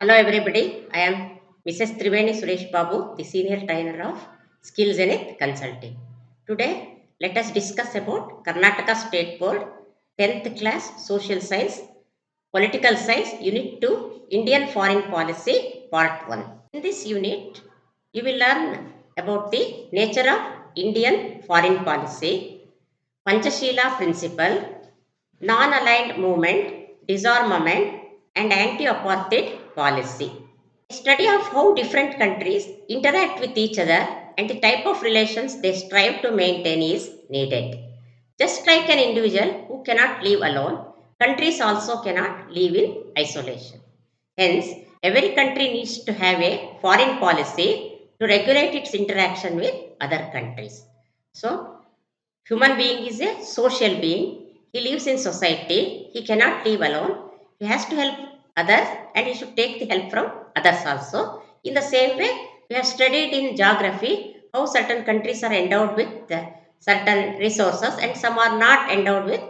Hello everybody, I am Mrs Triveni Sureshbabu, the senior trainer of Skillzenith Consulting. Today, let us discuss about Karnataka State Board 10th class Social Science, Political Science Unit 2, Indian Foreign Policy Part 1. In this unit, you will learn about the nature of Indian foreign policy, Panchashila Principle, non-aligned movement, disarmament, and anti-apartheid policy. Study of how different countries interact with each other and the type of relations they strive to maintain is needed. Just like an individual who cannot live alone, countries also cannot live in isolation. Hence, every country needs to have a foreign policy to regulate its interaction with other countries. So, human being is a social being. He lives in society. He cannot live alone. He has to help others and he should take the help from others also. In the same way, we have studied in geography how certain countries are endowed with certain resources and some are not endowed with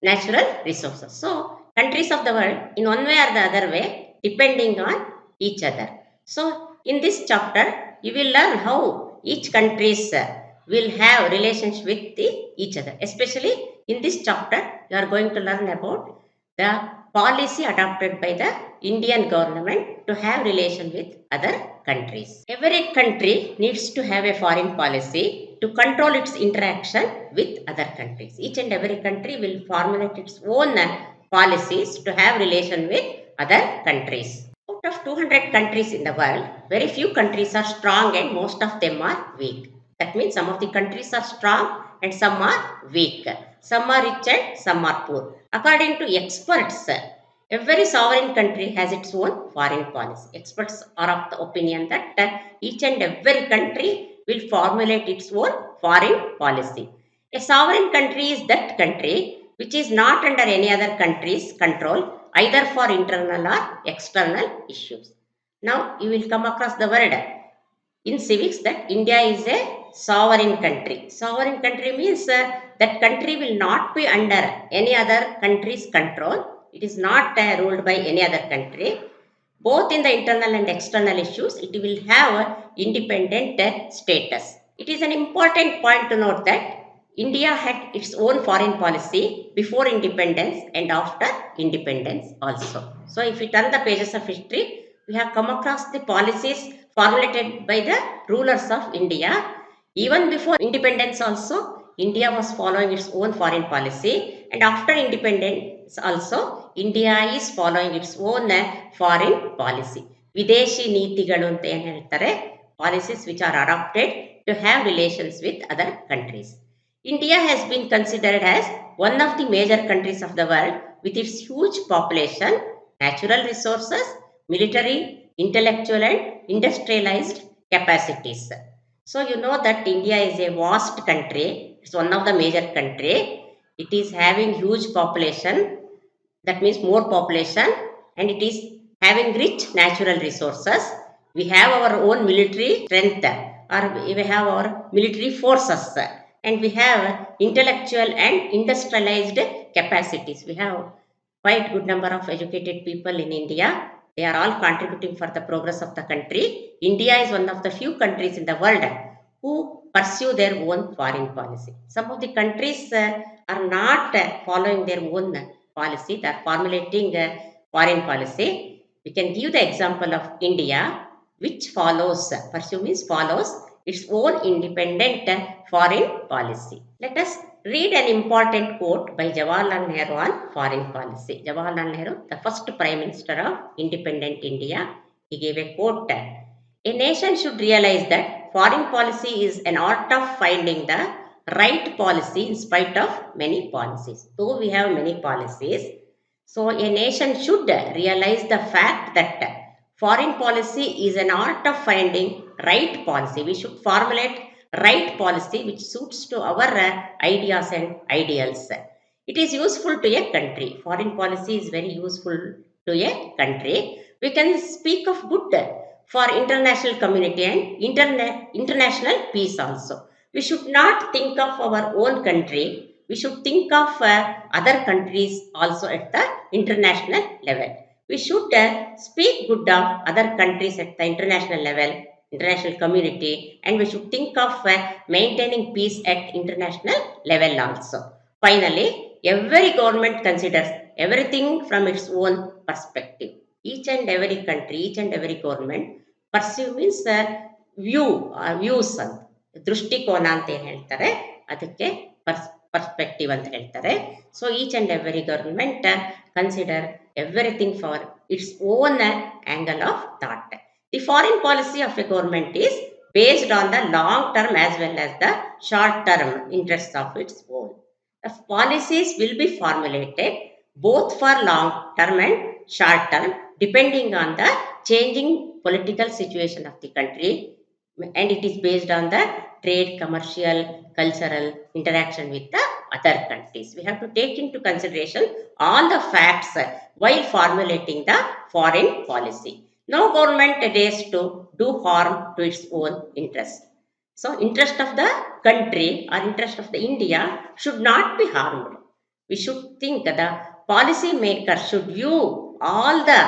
natural resources. So, countries of the world, in one way or the other way, depending on each other. So, in this chapter, you will learn how each countries will have relations with each other. Especially in this chapter, you are going to learn about the policy adopted by the Indian government to have relation with other countries. Every country needs to have a foreign policy to control its interaction with other countries. Each and every country will formulate its own policies to have relation with other countries. Out of 200 countries in the world, very few countries are strong and most of them are weak. That means some of the countries are strong and some are weak. Some are rich and some are poor. According to experts, every sovereign country has its own foreign policy. Experts are of the opinion that each and every country will formulate its own foreign policy. A sovereign country is that country which is not under any other country's control either for internal or external issues. Now you will come across the word in civics that India is a sovereign country. Sovereign country means that country will not be under any other country's control. It is not ruled by any other country. Both in the internal and external issues, it will have independent status. It is an important point to note that India had its own foreign policy before independence and after independence also. So, if we turn the pages of history, we have come across the policies formulated by the rulers of India. Even before independence also, India was following its own foreign policy, and after independence also, India is following its own foreign policy. ವಿದೇಶಿ ನೀತಿಗಳು ಅಂತ ಏನು ಹೇಳ್ತಾರೆ, policies which are adopted to have relations with other countries. India has been considered as one of the major countries of the world with its huge population, natural resources, military, intellectual and industrialized capacities. So you know that India is a vast country. It's one of the major country. It is having huge population. That means more population, and it is having rich natural resources. We have our own military strength, or we have our military forces, and we have intellectual and industrialized capacities. We have quite good number of educated people in India. They are all contributing for the progress of the country. India is one of the few countries in the world who pursue their own foreign policy. Some of the countries are not following their own policy. They are formulating foreign policy. We can give the example of India, which follows, pursue means follows its own independent foreign policy. Let us read an important quote by Jawaharlal Nehru on foreign policy. Jawaharlal Nehru, the first Prime Minister of independent India, he gave a quote: "A nation should realize that foreign policy is an art of finding the right policy in spite of many policies." Though we have many policies, so a nation should realize the fact that foreign policy is an art of finding right policy. We should formulate right policy which suits to our ideas and ideals. It is useful to a country. Foreign policy is very useful to a country. We can speak of good for international community and international peace also. We should not think of our own country. We should think of other countries also at the international level. We should speak good of other countries at the international level, international community, and we should think of maintaining peace at international level also. Finally, every government considers everything from its own perspective. Each and every country, each and every government perceive means view views ಅಂತ ದೃಷ್ಟಿಕೋನ ಅಂತ ಏನು ಹೇಳ್ತಾರೆ ಅದಕ್ಕೆ perspective ಅಂತ ಹೇಳ್ತಾರೆ. So each and every government consider everything for its own angle of thought. The foreign policy of A government is based on the long term as well as the short term interests of its own. The policies will be formulated both for long term and short term depending on the changing political situation of the country, and it is based on the trade, commercial, cultural interaction with the other countries. We have to take into consideration all the facts while formulating the foreign policy. No government dares to do harm to its own interest. So interest of the country or interest of the India should not be harmed. We should think the policy maker should view all the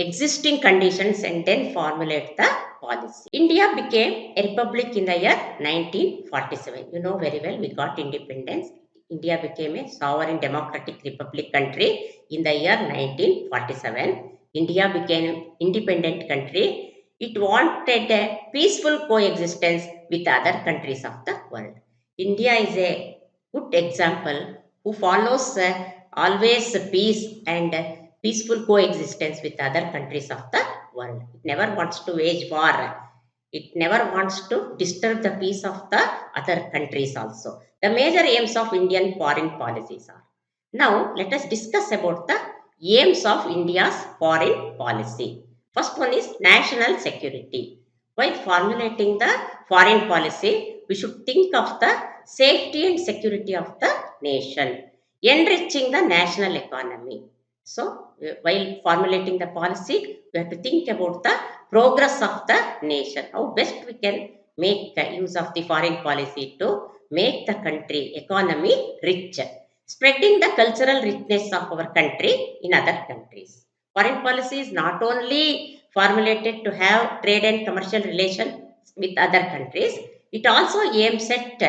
existing conditions and then formulate the policy. India became a republic in the year 1947. You know very well, we got independence. India became a sovereign democratic republic country in the year 1947. India became an independent country. It wanted a peaceful coexistence with other countries of the world. India is a good example who follows always peace and peaceful coexistence with other countries of the world. It never wants to wage war. It never wants to disturb the peace of the other countries also. The major aims of Indian foreign policies are. Now, let us discuss about the aims of India's foreign policy. First one is national security. While formulating the foreign policy, we should think of the safety and security of the nation, enriching the national economy. So, while formulating the policy, we have to think about the progress of the nation, how best we can make use of the foreign policy to make the country economy rich, spreading the cultural richness of our country in other countries. Foreign policy is not only formulated to have trade and commercial relations with other countries, it also aims at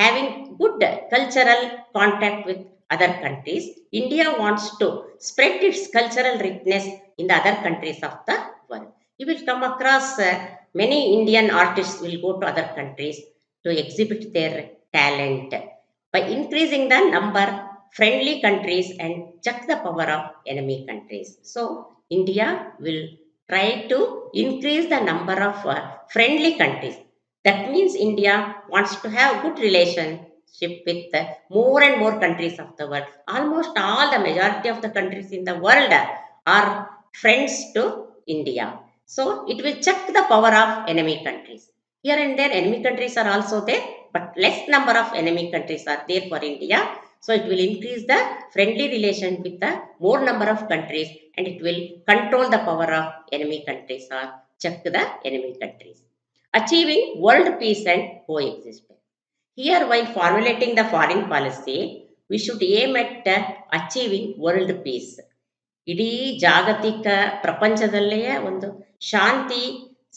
having good cultural contact with other countries. India wants to spread its cultural richness in the other countries of the world. You will come across many Indian artists will go to other countries to exhibit their talent. By increasing the number friendly countries and check the power of enemy countries. So India will try to increase the number of friendly countries. That means India wants to have good relationship with more and more countries of the world. Almost all the majority of the countries in the world are friends to India. So it will check the power of enemy countries. Here and there enemy countries are also there, but less number of enemy countries are there for India. So it will increase the friendly relation with the more number of countries, and it will control the power of enemy countries or check the enemy countries. Achieving world peace and coexistence. Here, while formulating the foreign policy, we should aim at achieving world peace. ಇಡೀ ಜಾಗತಿಕ ಪ್ರಪಂಚದಲ್ಲಿಯೇ ಒಂದು ಶಾಂತಿ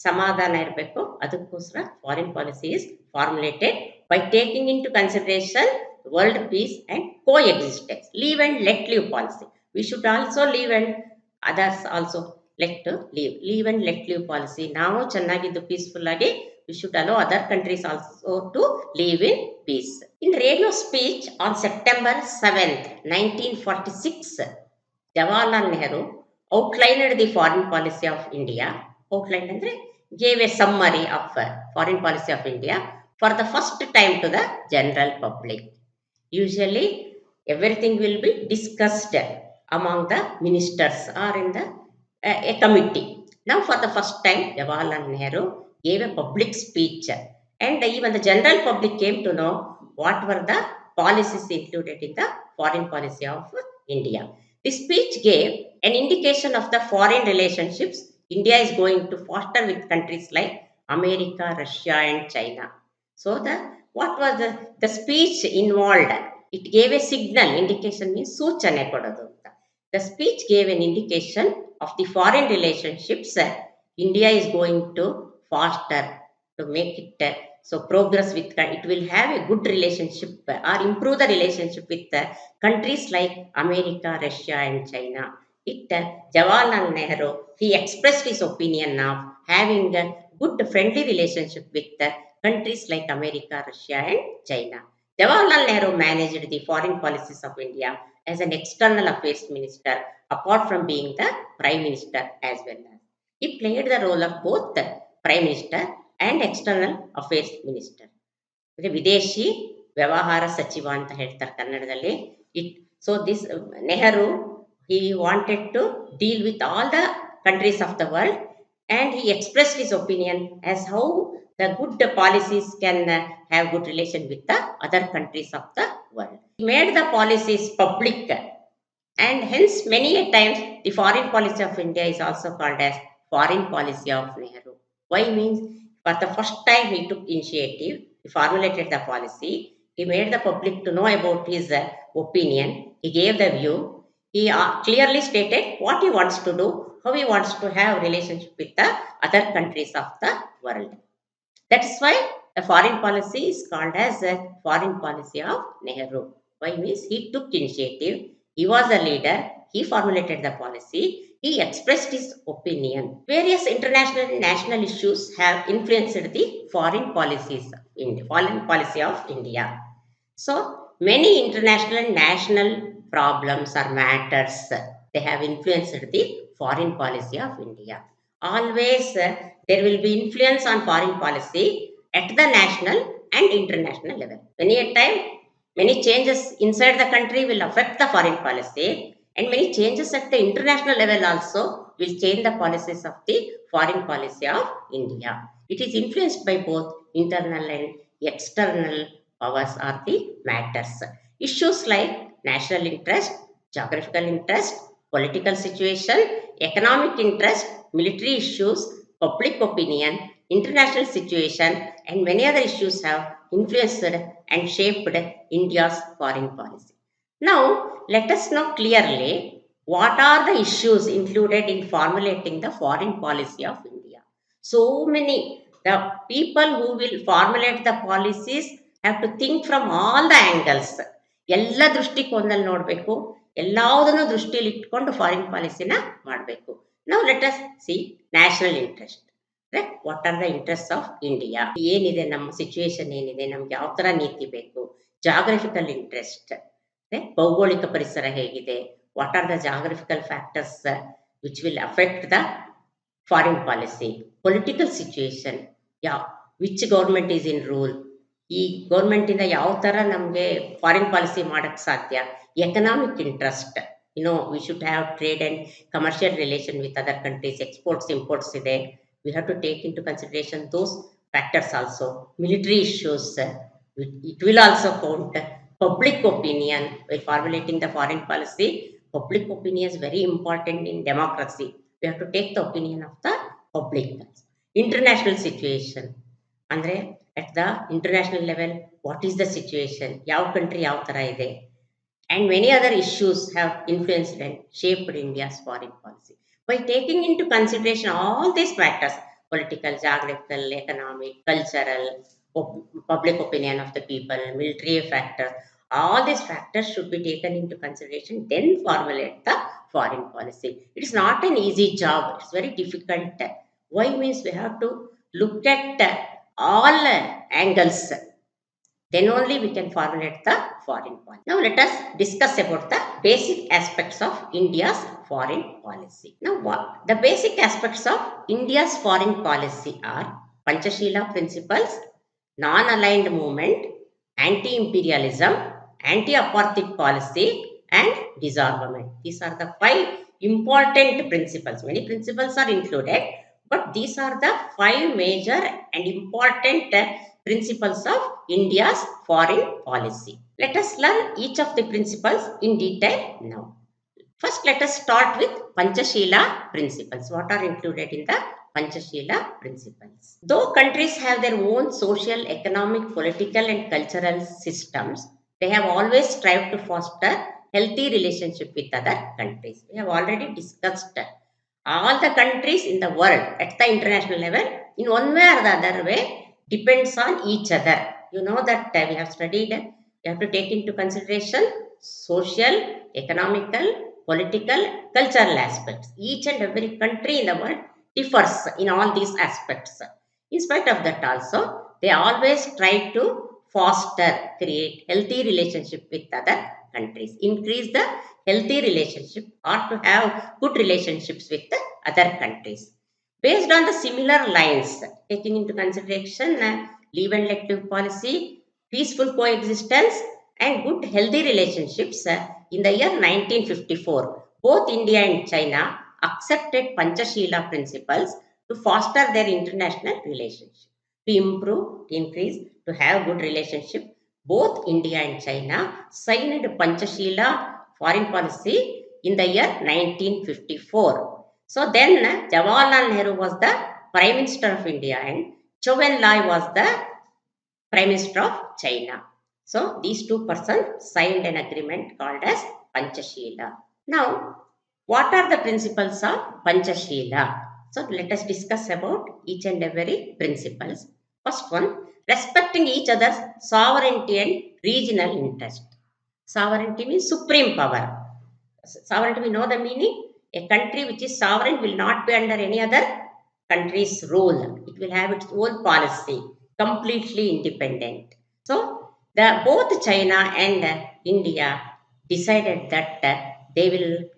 ಸಮಾಧಾನ ಇರಬೇಕು. ಅದಕ್ಕೋಸ್ಕರ foreign policy is formulated by taking into consideration world peace and coexistence. Live and let live policy. We should also live and others also let live. Live and let live policy. ನಾವು ಚೆನ್ನಾಗಿದ್ದು peaceful ಆಗಿ we should allow other countries also to live in peace. In radio speech on September 7th, 1946, Jawaharlal Nehru outlined the foreign policy of India. Outlined andre gave a summary of foreign policy of India for the first time to the general public. Usually, everything will be discussed among the ministers or in the a committee. Now, for the first time, Jawaharlal Nehru gave a public speech, and even the general public came to know what were the policies included in the foreign policy of India. The speech gave an indication of the foreign relationships India is going to foster with countries like America, Russia and China. So what was the speech involved? It gave a signal, indication means ಸೂಚನೆ ಕೊಡೋದು ಅಂತ. The speech gave an indication of the foreign relationships India is going to foster to make it so progress with it will have a good relationship or improve the relationship with countries like America, Russia, and China. Jawaharlal Nehru, he expressed his opinion of having a good friendly relationship with countries like America, Russia, and China. Jawaharlal Nehru managed the foreign policies of India as an external affairs minister, apart from being the prime minister as well as. He played the role of both the prime minister and external affairs minister. ಅಂದ್ರೆ ವಿದೇಶಿ ವ್ಯವಹಾರ ಸಚಿವ ಅಂತ ಹೇಳ್ತಾರೆ ಕನ್ನಡದಲ್ಲಿ. So this Nehru, he wanted to deal with all the countries of the world, and he expressed his opinion as how the good policies can have good relation with the other countries of the world. He made the policies public, and hence many a times the foreign policy of India is also called as foreign policy of Nehru. Why means for the first time he took initiative, he formulated the policy, he made the public to know about his opinion, he gave the view, he clearly stated what he wants to do, how he wants to have relationship with the other countries of the world. That is why the foreign policy is called as a foreign policy of Nehru. Why means he took initiative, he was a leader, he formulated the policy, he expressed his opinion. Various international and national issues have influenced the foreign policy of India. So many international and national problems or matters, they have influenced the foreign policy of India. Always there will be influence on foreign policy at the national and international level. Many a time, many changes inside the country will affect the foreign policy, and many changes at the international level also will change the policies of the foreign policy of India. It is influenced by both internal and external powers or the matters. Issues like national interest, geographical interest, political situation, economic interest, military issues, public opinion, international situation, and many other issues have influenced and shaped India's foreign policy. Now, let us know clearly what are the issues included in formulating the foreign policy of India. So many, the people who will formulate the policies have to think from all the angles. ಎಲ್ಲ ದೃಷ್ಟಿಕೋನದಲ್ಲಿ ನೋಡಬೇಕು, ಎಲ್ಲದನ್ನು ದೃಷ್ಟಿಯಲ್ಲಿ ಇಟ್ಕೊಂಡು foreign ಪಾಲಿಸಿನ ಮಾಡಬೇಕು. ನಾವು let us see national interest. What are the interest of India, ಏನಿದೆ ನಮ್ಮ ಸಿಚುವೇಶನ್ ಏನಿದೆ, ನಮ್ಗೆ ಯಾವ ತರ ನೀತಿ ಬೇಕು. ಜಾಗ್ರಫಿಕಲ್ ಇಂಟ್ರೆಸ್ಟ್, ಭೌಗೋಳಿಕ ಪರಿಸರ ಹೇಗಿದೆ, what are the geographical factors which will affect the foreign policy. Political situation, which government is in rule, ಈ ಗೌರ್ಮೆಂಟ್ ಇಂದ ಯಾವ ತರ ನಮ್ಗೆ ಫಾರಿನ್ ಪಾಲಿಸಿ ಮಾಡಕ್ ಸಾಧ್ಯ. Economic interest, we should have trade and commercial relation with other countries, exports imports ಇದೆ, we have to take into consideration those factors also. Military issues, it will also count. Public opinion, while formulating the foreign policy, public opinion is very important in democracy. We have to take the opinion of the public. International situation, andre at the international level, what is the situation, yav country yav tara ide, and many other issues have influenced and shaped India's foreign policy. By taking into consideration all these factors, political, geographical, economic, cultural, public opinion of the people, military factors, all these factors should be taken into consideration, then formulate the foreign policy. It is not an easy job, it's very difficult. Why means we have to look at all angles, then only we can formulate the foreign policy. Now let us discuss about the basic aspects of India's foreign policy. Now what the basic aspects of India's foreign policy are: Panchashila Principles, non-aligned movement, anti-imperialism, anti-apartheid policy, and disarmament. These are the 5 important principles. Many principles are included, but these are the 5 major and important principles of India's foreign policy. Let us learn each of the principles in detail now. First, let us start with Panchashila Principles. What are included in the Panchashila Principles? Though countries have their own social, economic, political, and cultural systems, they have always strived to foster healthy relationship with other countries. We have already discussed all the countries in the world at the international level in one way or the other way depends on each other. You know that we have studied, you have to take into consideration social, economical, political, cultural aspects. Each and every country in the world differs in all these aspects. In spite of that also, they always try to foster, create healthy relationship with other countries, increase the healthy relationship or to have good relationships with the other countries. Based on the similar lines, taking into consideration leave and let live policy, peaceful coexistence and good healthy relationships, in the year 1954, both India and China accepted Panchashila Principles to foster their international relationship, to improve, to increase, to have good relationship. Both India and China signed Panchashila foreign policy in the year 1954. So then Jawaharlal Nehru was the Prime Minister of India and Zhou Enlai was the Prime Minister of China. So these two persons signed an agreement called as Panchashila. Now, what are the principles of Panchashila? So let us discuss about each and every principles. First one, respecting each other's sovereignty and regional interest. Sovereignty means supreme power. Sovereignty, we know the meaning. A country which is sovereign will not be under any other country's rule. It will have its own policy, completely independent. So, both China and India decided that they will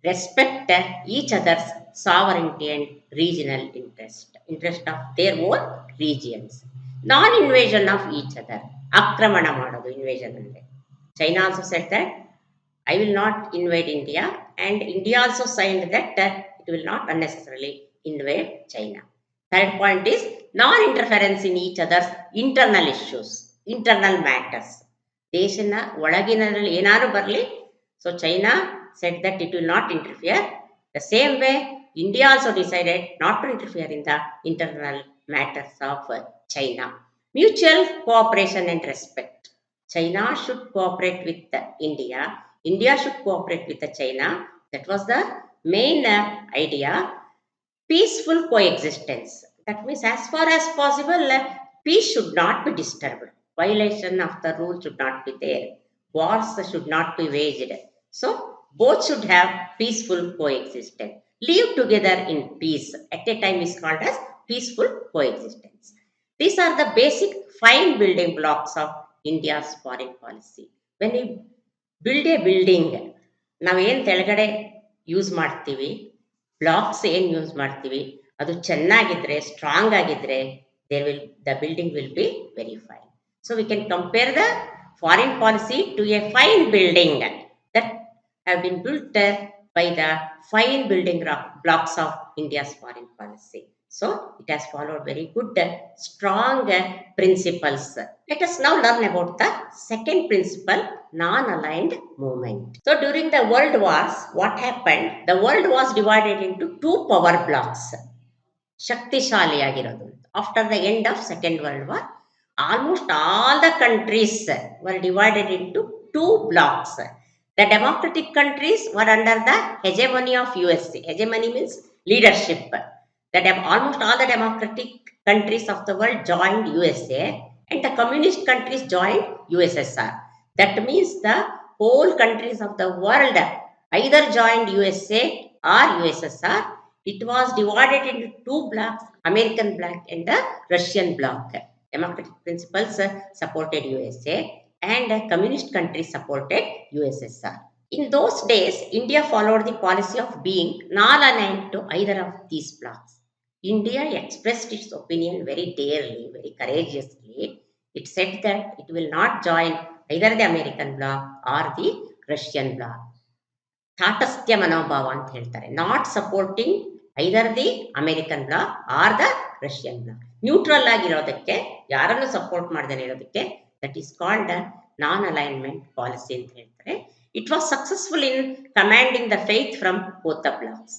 respect each other's sovereignty and regional interest of their own regions. Non-invasion of each other. Akramana ಮಾಡೋದು invasion ಅಂದ್ರೆ. China also said that I will not invade India, and India also signed that it will not unnecessarily invade China. Third point is non-interference in each other's internal issues, internal matters. ದೇಶನ ಒಳಗಿನಲ್ಲಿ ಏನಾರು ಬರಲಿ, so China said that it will not interfere. The same way, India also decided not to interfere in the internal matters of China. Mutual cooperation and respect. China should cooperate with India. India should cooperate with China. That was the main idea. Peaceful coexistence. That means as far as possible, peace should not be disturbed. Violation of the rule should not be there. Wars should not be waged. So, both should have peaceful coexistence. Live together in peace at a time is called as peaceful coexistence. These are the basic 5 building blocks of India's foreign policy. When we build a building, ನಾವೇನು ಕೆಳಗಡೆ use ಮಾಡ್ತೀವಿ, blocks ಏನು use ಮಾಡ್ತೀವಿ, ಅದು ಚೆನ್ನಾಗಿದ್ರೆ, strong ಆಗಿದ್ರೆ, the building will be very fine. So we can compare the foreign policy to a fine building that have been built by the fine building blocks of India's foreign policy. So it has followed very good, strong principles. Let us now learn about the second principle, non-aligned movement. So during the world wars, what happened? The world was divided into 2 power blocks. ಶಕ್ತಿಶಾಲಿಯಾಗಿರೋದು. After the end of Second World War, almost all the countries were divided into 2 blocks. The democratic countries were under the hegemony of USA. Hegemony means leadership. Almost all the democratic countries of the world joined USA, and the communist countries joined USSR. That means the whole countries of the world either joined USA or USSR. It was divided into 2 blocks, American bloc and the Russian bloc. Democratic principles supported USA and communist countries supported USSR. In those days, India followed the policy of being non-aligned to either of these blocks. India expressed its opinion very daringly, very courageously. It said that it will not join either the American bloc or the Russian bloc. ತಾಟಸ್ಥ್ಯ ಮನೋಭಾವ ಅಂತ ಹೇಳ್ತಾರೆ. Not supporting either the American bloc or the Russian bloc. Neutral ಆಗಿರೋದಕ್ಕೆ, ಯಾರನ್ನು support ಮಾಡದೇ ಇರೋದಕ್ಕೆ, that is called non alignment policy ಅಂತ ಹೇಳ್ತಾರೆ. It was successful in commanding the faith from both the blocs.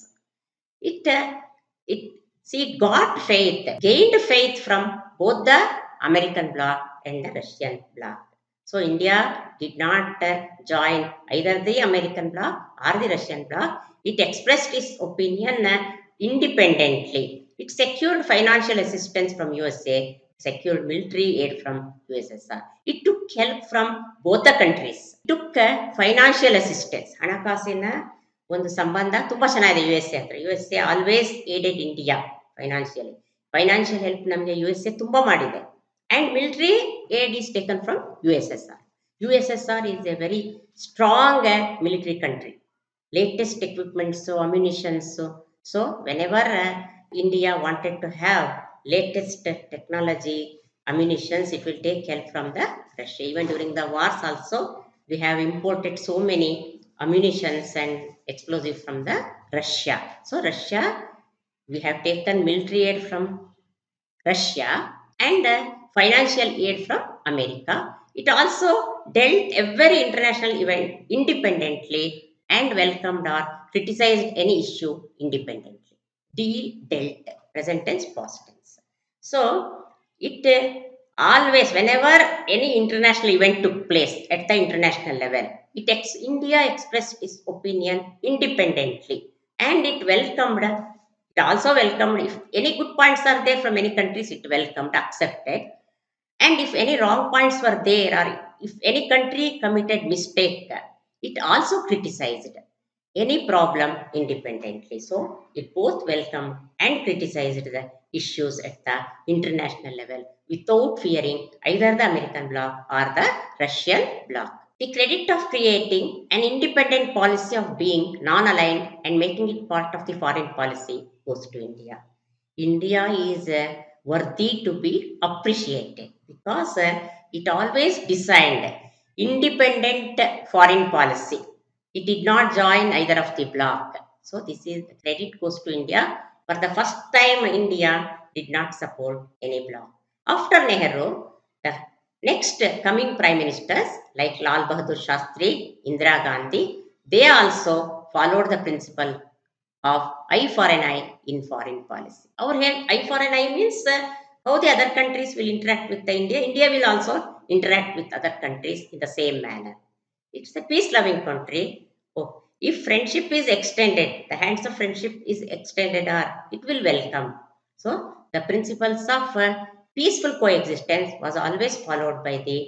It got faith, gained faith from both the American bloc and the Russian bloc. So India did not join either the American bloc or the Russian bloc. It expressed its opinion independently. It secured financial assistance from USA, secured military aid from USSR. It took help from both the countries. It took financial assistance. ಹಣಕಾಸಿನ ಒಂದು ಸಂಬಂಧ ತುಂಬಾ ಚೆನ್ನಾಗಿದೆ U S A ಹತ್ರ. U S A always aided India financially. Financial help ನಮಗೆ U S A ತುಂಬಾ ಮಾಡಿದೆ. And military aid is taken from USSR. USSR is a very strong military country. Latest equipment, so ammunition. So whenever India wanted to have latest technology, ammunitions, it will take help from the Russia. Even during the wars also, we have imported so many ammunitions and explosives from the Russia. So Russia, we have taken military aid from Russia and financial aid from America. It also dealt every international event independently and welcomed or criticized any issue independently. Dealt, present tense, past tense. So it always, whenever any international event took place at the international level, India expressed its opinion independently and it welcomed. It also welcomed if any good points are there from many countries, it welcomed, accepted. And if any wrong points were there or if any country committed mistake, it also criticized any problem independently. So it both welcomed and criticized the issues at the international level without fearing either the American bloc or the Russian bloc. The credit of creating an independent policy of being non-aligned and making it part of the foreign policy goes to India. India is worthy to be appreciated because it always designed independent foreign policy. It did not join either of the bloc. So this is credit goes to India. For the first time, India did not support any bloc. After Nehru, the next coming prime ministers like Lal Bahadur Shastri, Indira Gandhi, they also followed the principle of eye for an eye in foreign policy. Our eye for an eye means how the other countries will interact with the India. India will also interact with other countries in the same manner. It's a peace-loving country. Oh, if friendship is extended, the hands of friendship is extended, or it will welcome. So the principles of peaceful coexistence was always followed by the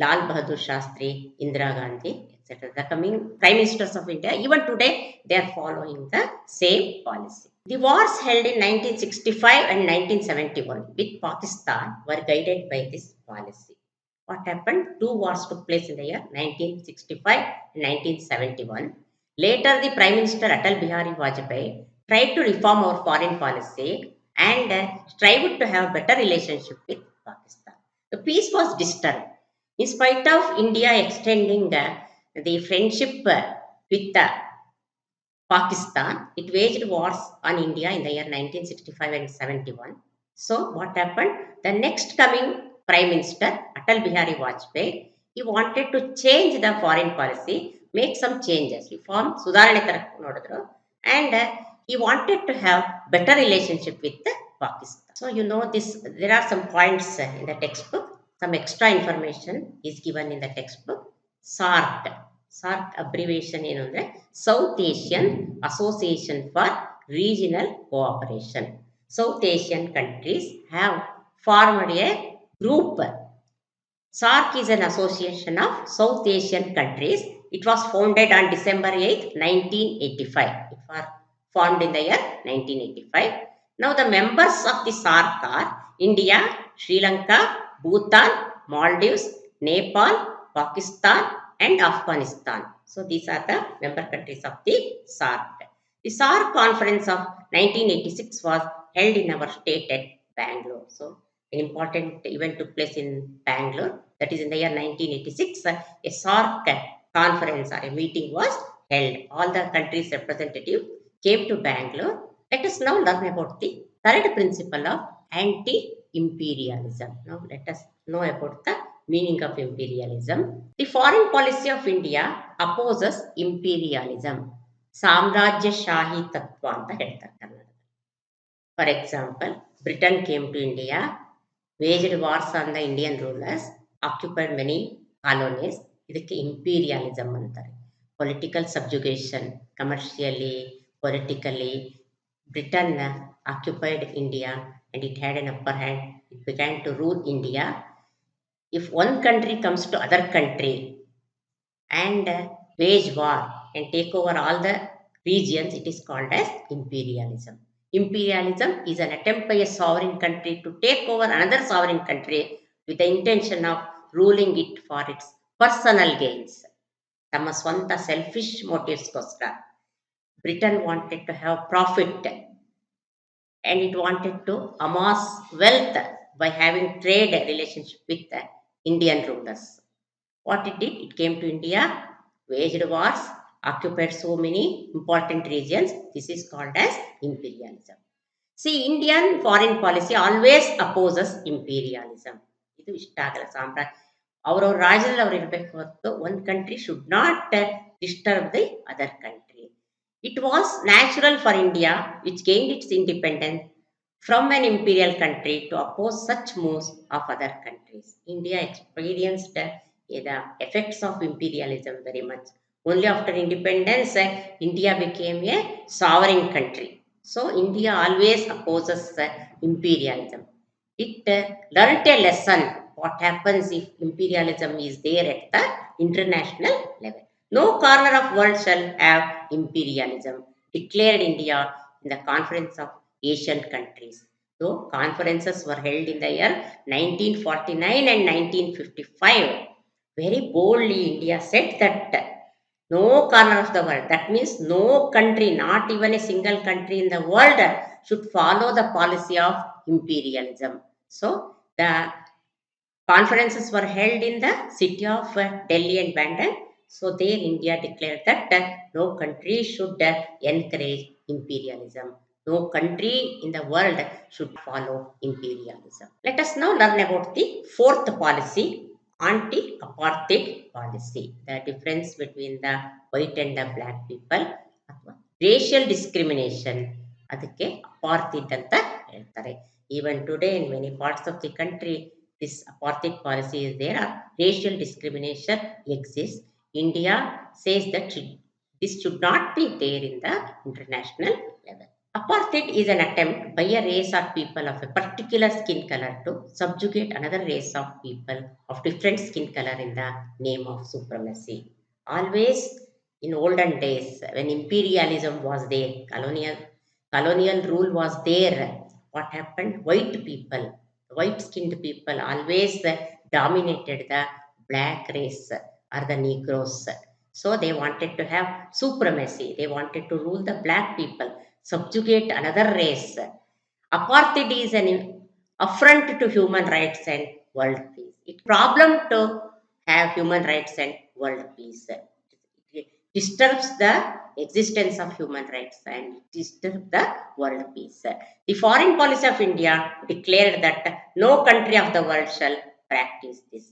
Lal Bahadur Shastri, Indira Gandhi, etc. The coming prime ministers of India, even today, they are following the same policy. The wars held in 1965 and 1971 with Pakistan were guided by this policy. What happened? Two wars took place in the year 1965 and 1971. Later, the Prime Minister Atal Bihari Vajpayee tried to reform our foreign policy and strived to have better relationship with Pakistan. The peace was disturbed. In spite of India extending the friendship with Pakistan, it waged wars on India in the year 1965 and 71. So what happened? The next coming Prime Minister, Atal Bihari Vajpayee, he wanted to change the foreign policy, make some changes, reform, Sudarane Tarak Nodidru, and he wanted to have better relationship with Pakistan. So you know this, there are some points in the textbook. Some extra information is given in the textbook. SARC. SARC abbreviation ಏನು ಅಂದರೆ South Asian Association for Regional Cooperation. South Asian countries have formed a group. SARC is an association of South Asian countries. It was founded on December 8th, 1985. It was formed in the year 1985. Now the members of the SARC are India, Sri Lanka, Bhutan, Maldives, Nepal, Pakistan, and Afghanistan. So these are the member countries of the SARC. The SARC conference of 1986 was held in our state at Bangalore. So an important event took place in Bangalore. That is in the year 1986. A SARC conference or a meeting was held. All the countries' representatives came to Bangalore. Let us now learn about the third principle of anti-imperialism. Now let us know about the meaning of imperialism. The foreign policy of India opposes imperialism. ಸಾಮ್ರಾಜ್ಯಶಾಹಿ ತತ್ವ ಅಂತ ಹೇಳ್ತಾರೆ Kannada. For example, Britain came to India, waged wars on the Indian rulers, occupied many colonies. ಇದಕ್ಕೆ imperialism ಅಂತಾರೆ. Political subjugation, commercially, politically, Britain occupied India and it had an upper hand. It began to rule India. If one country comes to other country and wage war and take over all the regions, it is called as imperialism. Imperialism is an attempt by a sovereign country to take over another sovereign country with the intention of ruling it for its personal gains. ತಮ್ಮ ಸ್ವಂತ selfish ಮೋಟಿವ್ಸ್ಗೋಸ್ಕರ. Britain wanted to have profit and it wanted to amass wealth by having trade relationship with the Indian rulers. What it did, it came to India, waged wars, occupied so many important regions. This is called as imperialism. See, Indian foreign policy always opposes imperialism. ಇದು ಇಷ್ಟ ಆಗಲ್ಲ. ಅವರವ್ರ ರಾಜ್ಯದಲ್ಲಿ ಅವ್ರು ಇರಬೇಕು ಹೊರತು ಒಂದು country should not disturb the other country. It was natural for India, which gained its independence from an imperial country, to oppose such moves of other countries. India experienced the effects of imperialism very much. Only after independence, India became a sovereign country. So, India always opposes imperialism. It learnt a lesson what happens if imperialism is there at the international level. No corner of world shall have imperialism, declared India in the Conference of Asian Countries. Though conferences were held in the year 1949 and 1955, very boldly India said that no corner of the world, that means no country, not even a single country in the world, should follow the policy of imperialism. So, the conferences were held in the city of Delhi and Bandar. So there India declared that no country should encourage imperialism. No country in the world should follow imperialism. Let us now learn about the fourth policy, anti-apartheid policy. The difference between the white and the black people. Racial discrimination. ಅದಕ್ಕೆ apartheid ಅಂತ ಹೇಳ್ತಾರೆ. Even today in many parts of the country, this apartheid policy is there. Racial discrimination exists. India says that this should not be there in the international level. Apartheid is an attempt by a race or people of a particular skin color to subjugate another race of people of different skin color in the name of supremacy. Always in olden days, when imperialism was there, colonial rule was there, what happened? White skinned people always dominated the black race or the Negroes. So they wanted to have supremacy. They wanted to rule the black people, subjugate another race. Apartheid is an affront to human rights and world peace. It's a problem to have human rights and world peace. It disturbs the existence of human rights and disturbs the world peace. The foreign policy of India declared that no country of the world shall practice this.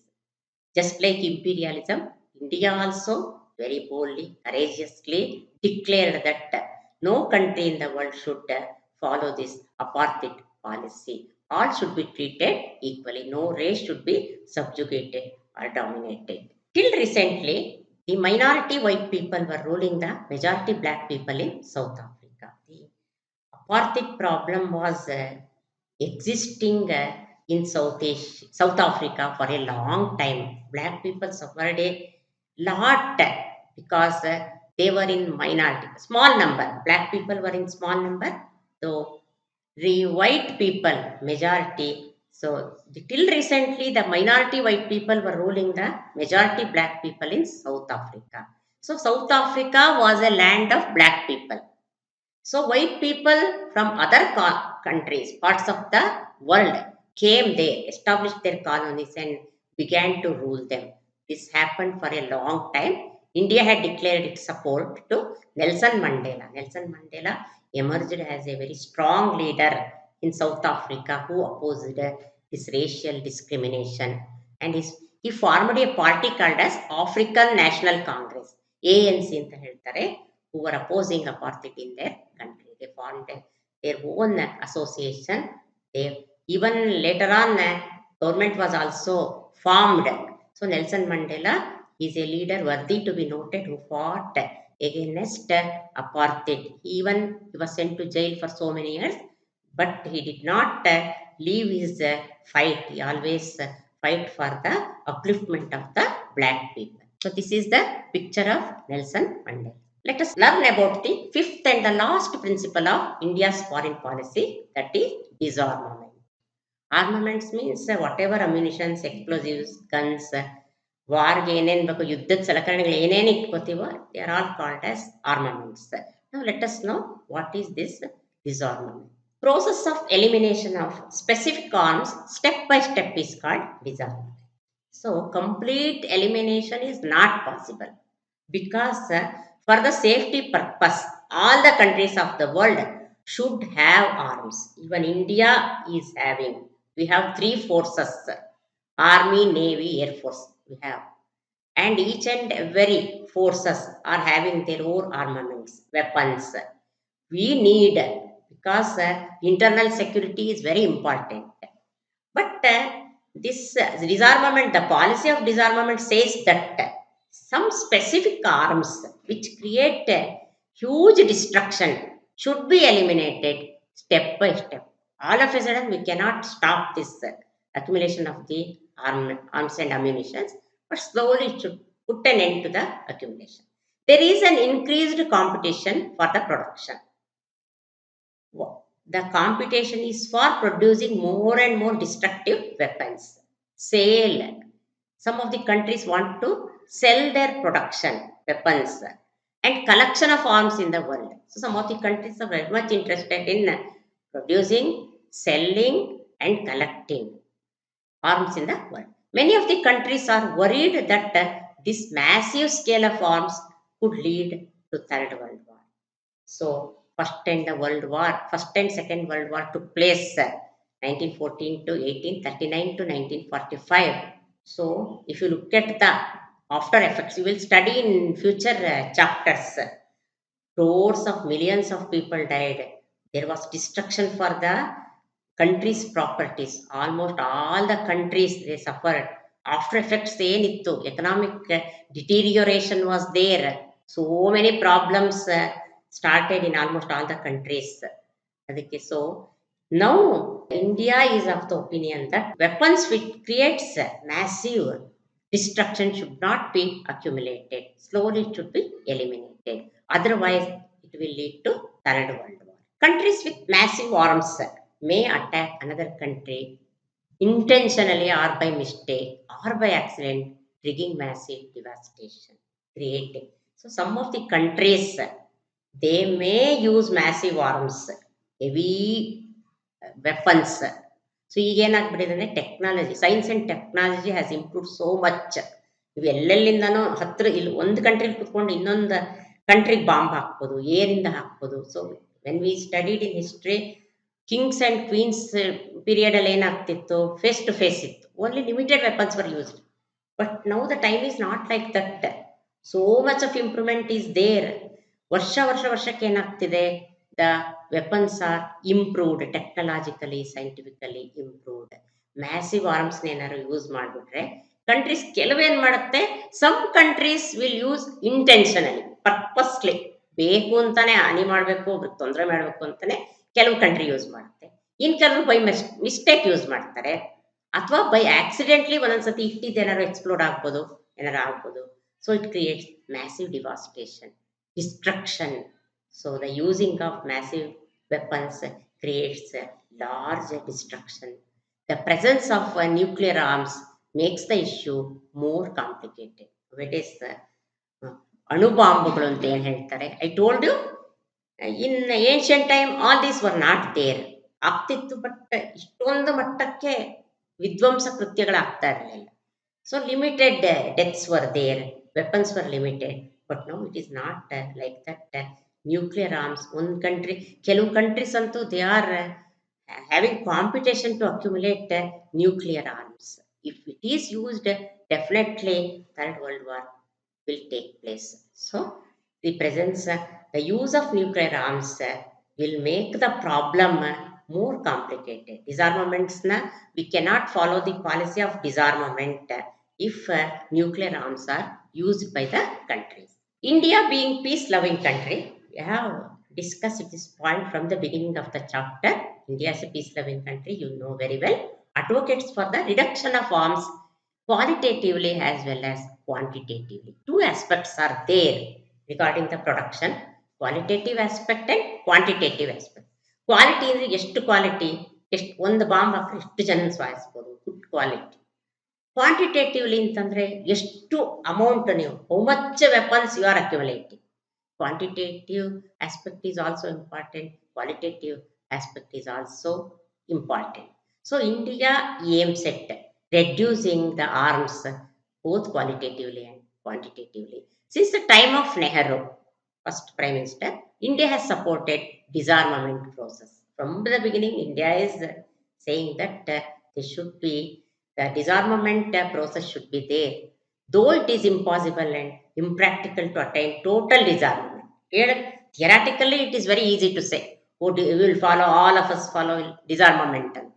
Just like imperialism, India also very boldly, courageously declared that no country in the world should follow this apartheid policy. All should be treated equally. No race should be subjugated or dominated. Till recently, the minority white people were ruling the majority black people in South Africa. The apartheid problem was existing in South Africa for a long time. Black people suffered a lot because they were in minority, small number. Black people were in small number, though the white people majority. So till recently, the minority white people were ruling the majority black people in South Africa. So South Africa was a land of black people. So white people from other countries, parts of the world, came there, established their colonies and began to rule them. This happened for a long time. India had declared its support to Nelson Mandela. Nelson Mandela emerged as a very strong leader in South Africa who opposed this racial discrimination. And he formed a party called as African National Congress, ANC anta heltare, who were opposing apartheid in their country. They formed their own association. They even later on, government was also formed So Nelson Mandela is a leader worthy to be noted who fought against apartheid. Even he was sent to jail for so many years, but he did not leave his fight. He always fight for the upliftment of the black people. So this is the picture of Nelson Mandela. Let us learn about the fifth and the last principle of India's foreign policy, that is disarmament. Armaments means whatever ammunitions, explosives, guns, ವಾರ್ಗೆ ಏನೇನು ಬೇಕು ಯುದ್ಧದ ಸಲಕರಣೆಗಳು ಏನೇನು ಇಟ್ಕೋತೀವೋ they are all called as armaments. Now let us know what is this disarmament. Process of elimination of specific arms step by step is called disarmament. So complete elimination is not possible because for the safety purpose all the countries of the world should have arms. Even India is having. We have three forces: army, navy, air force. We have, and each and every forces are having their own armaments, weapons. We need, because internal security is very important. But this disarmament, the policy of disarmament says that some specific arms which create huge destruction should be eliminated step by step. All of a sudden, we cannot stop this accumulation of the arms and ammunitions, but slowly it should put an end to the accumulation. There is an increased competition for the production. The competition is for producing more and more destructive weapons. Sale. Some of the countries want to sell their production weapons and collection of arms in the world. So some of the countries are very much interested in producing, selling, and collecting arms in the world. Many of the countries are worried that this massive scale of arms could lead to Third World War. So first and second world war took place 1914 to 1839 to 1945. So if you look at the after effects, you will study in future chapters. Crores of millions of people died. There was destruction for the country's properties. Almost all the countries, they suffered. After effects ಏನಿತ್ತು, economic deterioration was there. So many problems started in almost all the countries. So now India is of the opinion that weapons which creates massive destruction should not be accumulated. Slowly it should be eliminated. Otherwise, it will lead to Third World War. Countries with massive arms may attack another country intentionally or by mistake or by accident, triggering massive devastation, creating. So some of the countries, they may use massive arms, heavy weapons. So ಈಗ ಏನಾಗ್ಬಿಟ್ಟಿದೆ ಅಂದರೆ technology, science and technology has improve so much. ಇವು ಎಲ್ಲೆಲ್ಲಿಂದನೂ ಹತ್ತಿರ ಇಲ್ಲಿ ಒಂದು ಕಂಟ್ರಿಗೆ ಕುತ್ಕೊಂಡು ಇನ್ನೊಂದು ಕಂಟ್ರಿಗೆ bomb ಹಾಕ್ಬೋದು, ಏರಿಂದ ಹಾಕ್ಬೋದು. So when we studied in history, kings and queens ಪೀರಿಯಡಲ್ಲಿ ಏನಾಗ್ತಿತ್ತು, ಫೇಸ್ ಟು ಫೇಸ್ ಇತ್ತು, only limited weapons were used. But now the time is not like that. So much of improvement is there. ವರ್ಷಕ್ಕೆ ಏನಾಗ್ತಿದೆ, the weapons are improved, technologically, scientifically improved. Massive ಆರ್ಮ್ಸ್ನ ಏನಾದ್ರು use ಮಾಡಿಬಿಟ್ರೆ countries ಕೆಲವೇನು ಮಾಡುತ್ತೆ, some countries will use intentionally, purposely, ಬೇಕು ಅಂತಾನೆ ಹಾನಿ ಮಾಡಬೇಕು, ಒಬ್ರಿಗೆ ತೊಂದರೆ ಮಾಡಬೇಕು ಅಂತಾನೆ ಕೆಲವು ಕಂಟ್ರಿ ಯೂಸ್ ಮಾಡುತ್ತೆ. ಇನ್ನು ಕೆಲವರು ಬೈ ಮಿಸ್ಟೇಕ್ ಯೂಸ್ ಮಾಡ್ತಾರೆ, ಅಥವಾ ಬೈ ಆಕ್ಸಿಡೆಂಟ್ಲಿ ಒಂದೊಂದ್ಸತಿ ಇಟ್ಟಿದ್ದೇನಾದ್ರು ಎಕ್ಸ್ಪ್ಲೋಡ್ ಆಗ್ಬೋದು, ಏನಾರು ಆಗ್ಬೋದು. So it creates massive devastation, destruction. So the using of massive weapons creates large destruction. The presence of nuclear arms makes the issue more complicated. It is ಅಣುಬಾಂಬುಗಳು ಅಂತ ಏನು ಹೇಳ್ತಾರೆ. I told you, in ancient time all these were not there. ಆಗ್ತಿತ್ತು, but ಇಷ್ಟೊಂದು ಮಟ್ಟಕ್ಕೆ ವಿಧ್ವಂಸ ಕೃತ್ಯಗಳಾಗ್ತಾ ಇರಲಿಲ್ಲ. So limited deaths were there, weapons were limited. But now it is not like that. Nuclear arms, one country, ಕೆಲವು countries ಅಂತೂ they are having competition to accumulate nuclear arms. If it is used, definitely Third World War will take place. So the presence, the use of nuclear arms will make the problem more complicated. Disarmaments, we cannot follow the policy of disarmament if nuclear arms are used by the countries. India being peace-loving country, we have discussed this point from the beginning of the chapter. India is a peace-loving country, you know very well. Advocates for the reduction of arms qualitatively as well as quantitatively. Two aspects are there regarding the production, qualitative aspect and quantitative aspect. Quality ಅಂದರೆ ಎಷ್ಟು quality, ಎಷ್ಟು ಒಂದು bomb ಹಾಕಿ ಎಷ್ಟು ಜನ ಸಾಯಿಸ್ಬೋದು, good quality. Quantitatively ಅಂತಂದರೆ ಎಷ್ಟು amount ನೀವು, how much weapons you are accumulating. Quantitative aspect is also important, qualitative aspect is also important. So India aims at reducing the arms both qualitatively and quantitatively. Since the time of Nehru, first Prime Minister, India has supported disarmament process. From the beginning, India is saying that there should be the disarmament process should be there, though it is impossible and impractical to attain total disarmament. Theoretically, it is very easy to say, oh, we will follow, all of us follow disarmament ಅಂತ.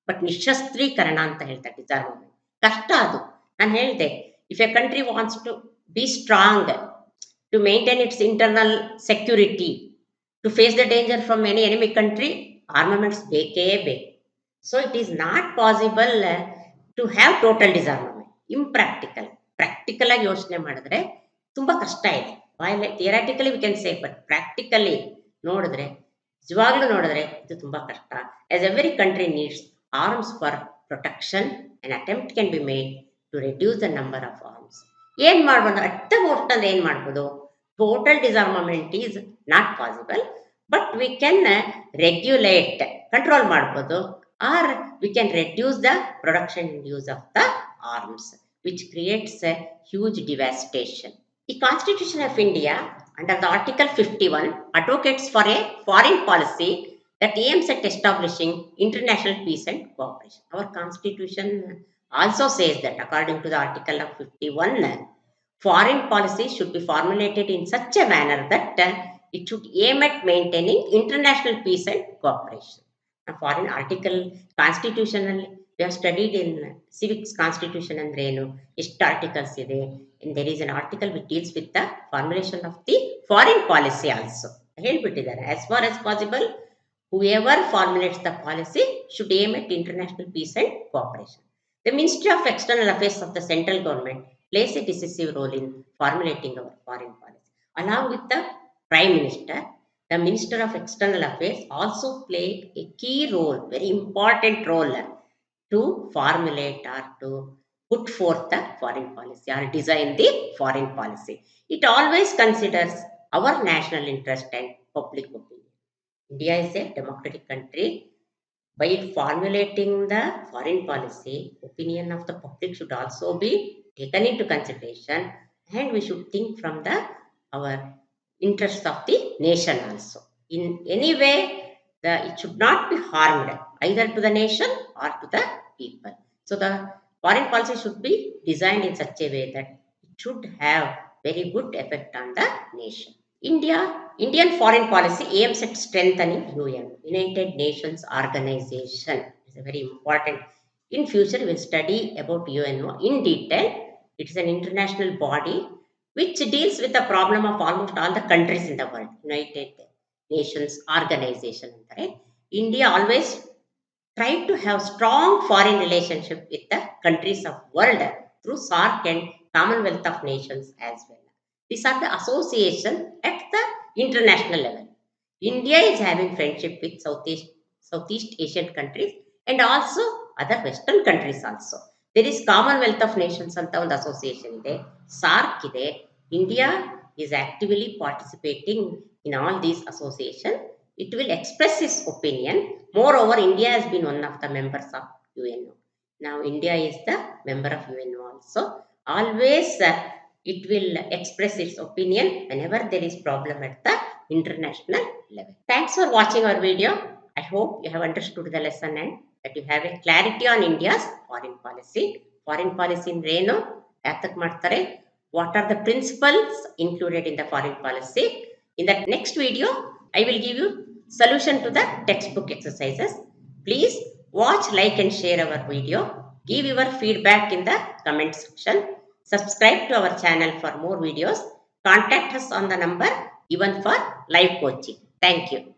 But ನಿಶಸ್ತ್ರೀಕರಣ ಅಂತ ಹೇಳ್ತಾರೆ disarmament. ಕಷ್ಟ ಅದು. ನಾನು ಹೇಳಿದೆ, if a country wants to be strong, to maintain its internal security, to face the danger from any enemy country, armaments ಬೇಕೇ ಬೇಕು. So it is not possible to have total disarmament. Impractical. Practical ಆಗಿ ಯೋಚನೆ ಮಾಡಿದ್ರೆ ತುಂಬ ಕಷ್ಟ ಇದೆ. Theoretically we can say, but practically ನೋಡಿದ್ರೆ, ನಿಜವಾಗ್ಲೂ ನೋಡಿದ್ರೆ ಇದು ತುಂಬ ಕಷ್ಟ. As every country needs arms for protection, an attempt can be made to reduce the number of arms. ಏನು ಮಾಡ್ಬೋದು ಅಟ್ಟ ಮೋಸ್ಟಲ್ಲಿ ಏನು ಮಾಡ್ಬೋದು, total disarmament is not possible, but we can regulate, control ಮಾಡ್ಬೋದು, or we can reduce the production and use of the arms, which creates a huge devastation. The Constitution of India, under the Article 51, advocates for a foreign policy that aims at establishing international peace and cooperation. Our Constitution also says that, according to the Article of 51, foreign policy should be formulated in such a manner that it should aim at maintaining international peace and cooperation. A foreign article, constitutionally, we have studied in civics constitution and ಎಷ್ಟು articles ಇದೆ, and there is an article which deals with the formulation of the foreign policy also. ಹೇಳ್ಬಿಟ್ಟಿದ್ದಾರೆ, as far as possible, whoever formulates the policy should aim at international peace and cooperation. The Ministry of External Affairs of the central government plays a decisive role in formulating our foreign policy. Along with the Prime Minister, the Minister of External Affairs also play a key role, very important role, to formulate or to put forth the foreign policy or design the foreign policy. It always considers our national interest and public opinion. India is a democratic country. By formulating the foreign policy, opinion of the public should also be taken into consideration, and we should think from our interests of the nation also. In any way, it should not be harmed either to the nation or to the people. So the foreign policy should be designed in such a way that it should have very good effect on the nation. Indian foreign policy aims at strengthening UN, United Nations Organization. It's a very important. In future, we'll study about UNO in detail. It is an international body which deals with the problem of almost all the countries in the world. United Nations Organization. Right? India always tried to have strong foreign relationship with the countries of world through SAARC and Commonwealth of Nations as well. These are the association at the international level. India is having friendship with Southeast Asian countries and also other Western countries also. There is Commonwealth of Nations anta ಒಂದು association ಇದೆ, SAARC ಇದೆ. India is actively participating in all these associations. It will express its opinion. Moreover, India has been one of the members of UNO. Now, India is the member of UNO also. Always it will express its opinion whenever there is problem at the international level. Thanks for watching our video. I hope you have understood the lesson and that you have a clarity on India's foreign policy. Foreign policy in Reno, yatak ಮಾಡ್ತಾರೆ, what are the principles included in the foreign policy. In the next video, I will give you solution to the textbook exercises. Please watch, like and share our video. Give your feedback in the comment section. Subscribe to our channel for more videos. Contact us on the number given for live coaching. Thank you.